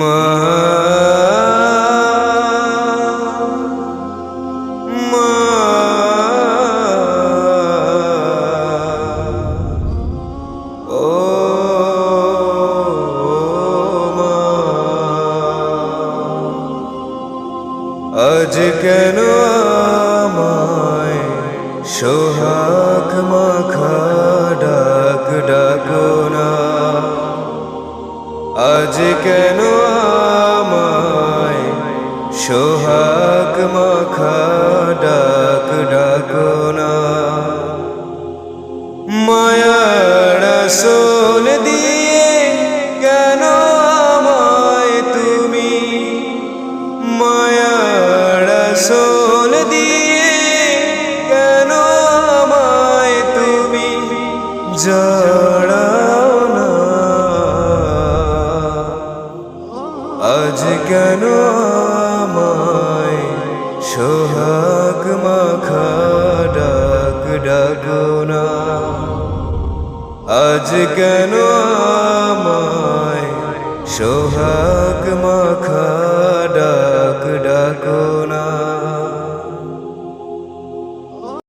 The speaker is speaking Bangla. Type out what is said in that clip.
মা মা ও মা আজ কেন আমায় সোহাগ মাখা ডাক ডাকো না আজ কেন আমায় সোহাগ মাখা ডাক ডাকো না মায়ার সোল দিয়ে কেন আমায় তুমি মায়ার সোল দিয়ে কেন আমায় তুমি জড়াও না আজ কেন আমায় সোহাগ মাখা ডাক ডাকো না আজ কেন আমায় সোহাগ মাখা